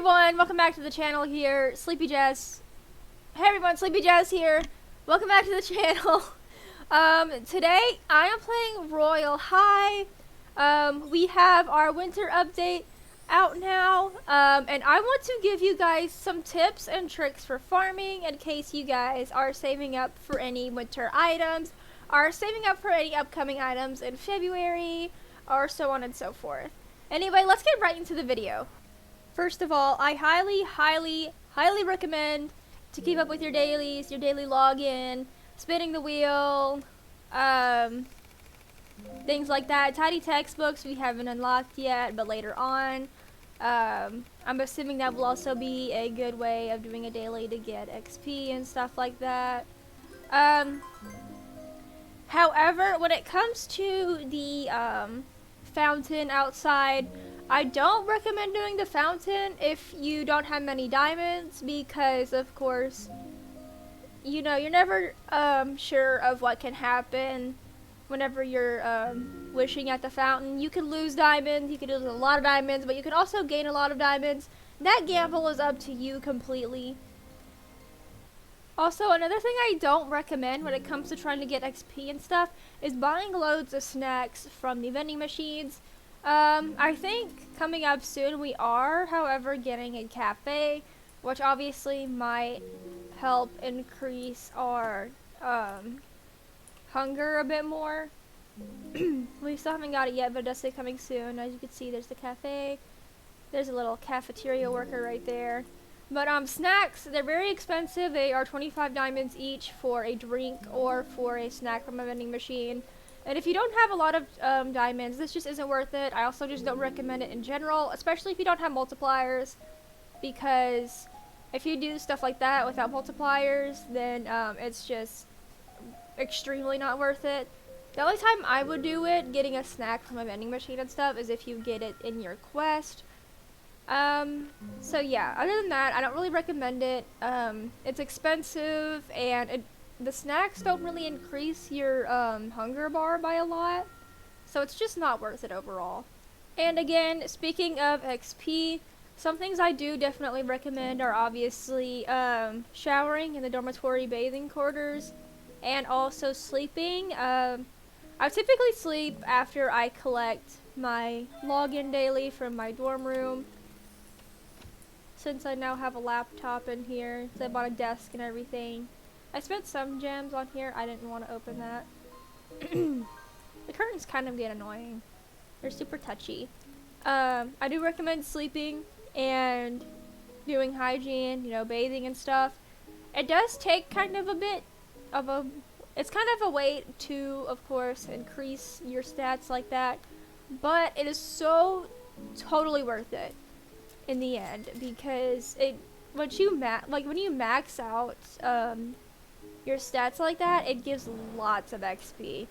everyone, welcome back to the channel here, Sleepy Jess. Hey everyone, Sleepy Jess here. Welcome back to the channel. Today I am playing Royale High. We have our winter update out now, and I want to give you guys some tips and tricks for farming in case you guys are saving up for any winter items, are saving up for any upcoming items in February, or so on and so forth. Anyway, let's get right into the video. First of all, I highly recommend to keep up with your dailies, your daily login, spinning the wheel, things like that. Tidy textbooks we haven't unlocked yet, but later on. I'm assuming that will also be a good way of doing a daily to get XP and stuff like that. However, when it comes to the fountain outside, I don't recommend doing the fountain if you don't have many diamonds, because of course, you know, you're never sure of what can happen whenever you're wishing at the fountain. You can lose diamonds, you can lose a lot of diamonds, but you can also gain a lot of diamonds. That gamble is up to you completely. Also, another thing I don't recommend when it comes to trying to get XP and stuff is buying loads of snacks from the vending machines. I think coming up soon we are, however, getting a cafe, which obviously might help increase our hunger a bit more. We still haven't got it yet, but it does say coming soon. As you can see, there's the cafe. There's a little cafeteria worker right there. But snacks, they're very expensive. They are 25 diamonds each for a drink or for a snack from a vending machine. And if you don't have a lot of diamonds, this just isn't worth it. I also just don't recommend it in general, especially if you don't have multipliers, because if you do stuff like that without multipliers, then it's just extremely not worth it. The only time I would do it, getting a snack from a vending machine and stuff, is if you get it in your quest. So yeah, other than that, I don't really recommend it. It's expensive, and the snacks don't really increase your hunger bar by a lot, so it's just not worth it overall. And again, speaking of XP, some things I do definitely recommend are obviously showering in the dormitory bathing quarters, and also sleeping. I typically sleep after I collect my login daily from my dorm room. Since I now have a laptop in here, so I bought a desk and everything. I spent some gems on here. I didn't want to open that. The curtains kind of get annoying. They're super touchy. I do recommend sleeping and doing hygiene, you know, bathing and stuff. It does take kind of a bit of a... It's kind of a way to, of course, increase your stats like that. But it is so totally worth it in the end, because when you max out your stats like that, it gives lots of XP.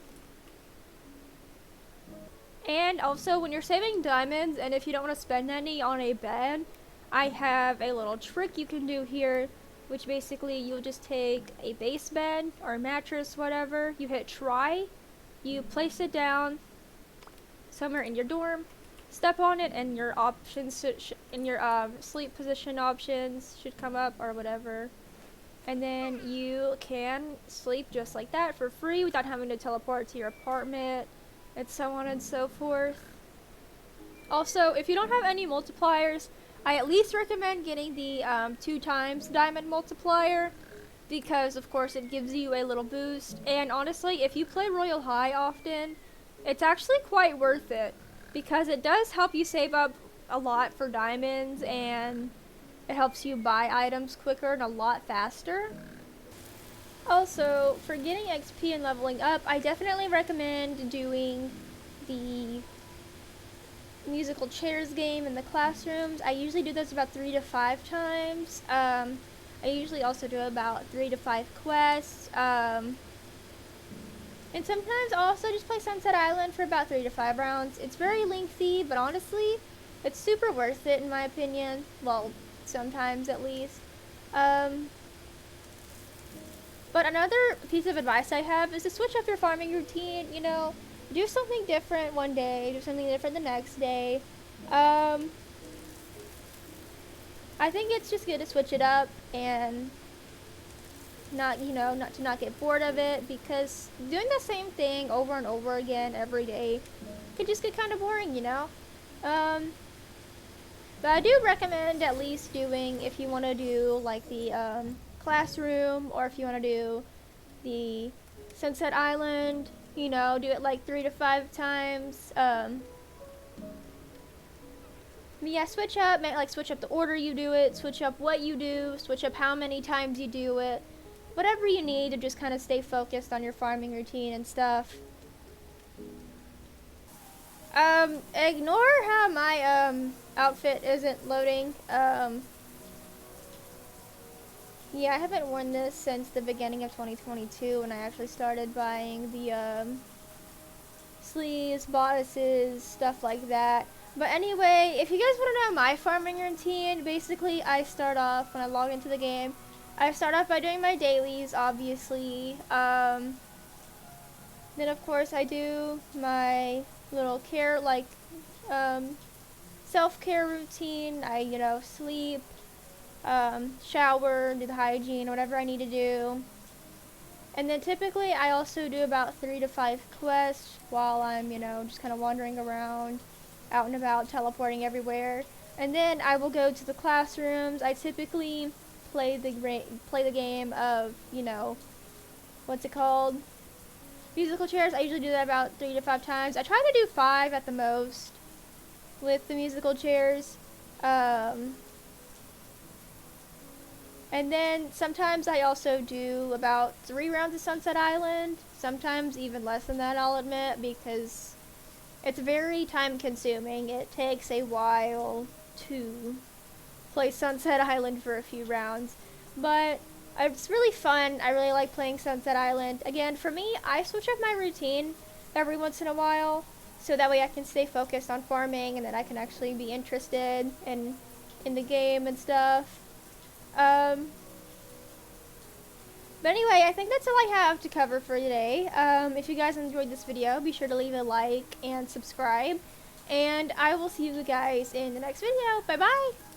And also, when you're saving diamonds, and if you don't want to spend any on a bed, I have a little trick you can do here, which basically you'll just take a base bed or a mattress, whatever, you hit try, you place it down somewhere in your dorm, step on it, and your options in your sleep position options should come up or whatever. And then you can sleep just like that for free without having to teleport to your apartment, and so on and so forth. Also, if you don't have any multipliers, I at least recommend getting the 2 times diamond multiplier, because of course it gives you a little boost. And honestly, if you play Royale High often, it's actually quite worth it, because it does help you save up a lot for diamonds, and it helps you buy items quicker and a lot faster. Also, for getting XP and leveling up, I definitely recommend doing the musical chairs game in the classrooms. I usually do this about 3 to 5 times. I usually also do about 3 to 5 quests. And sometimes I'll also just play Sunset Island for about 3 to 5 rounds. It's very lengthy, but honestly, it's super worth it in my opinion. Well, sometimes at least. But another piece of advice I have is to switch up your farming routine. You know, do something different one day, do something different the next day. I think it's just good to switch it up and not, not get bored of it, because doing the same thing over and over again every day could just get kind of boring, Um, but I do recommend at least doing, if you want to do like the classroom, or if you want to do the Sunset Island, do it like 3 to 5 times. Yeah, switch up, switch up the order you do it, switch up what you do, switch up how many times you do it. Whatever you need to just kind of stay focused on your farming routine and stuff. Ignore how my outfit isn't loading. Yeah, I haven't worn this since the beginning of 2022 when I actually started buying the sleeves, bodices, stuff like that. But anyway, if you guys want to know my farming routine, basically I start off, when I log into the game, I start off by doing my dailies, obviously. Then of course I do my little self-care routine. I, sleep, shower, do the hygiene, whatever I need to do. And then typically I also do about 3 to 5 quests while I'm, just kind of wandering around, out and about, teleporting everywhere. And then I will go to the classrooms. I typically play the game of, what's it called? Musical chairs. I usually do that about 3 to 5 times. I try to do 5 at the most with the musical chairs. And then sometimes I also do about 3 rounds of Sunset Island. Sometimes even less than that, I'll admit, because it's very time consuming. It takes a while to play Sunset Island for a few rounds. But it's really fun. I really like playing Sunset Island. Again, for me, I switch up my routine every once in a while, so that way I can stay focused on farming, and then I can actually be interested in the game and stuff. But anyway, I think that's all I have to cover for today. If you guys enjoyed this video, be sure to leave a like and subscribe. And I will see you guys in the next video. Bye-bye!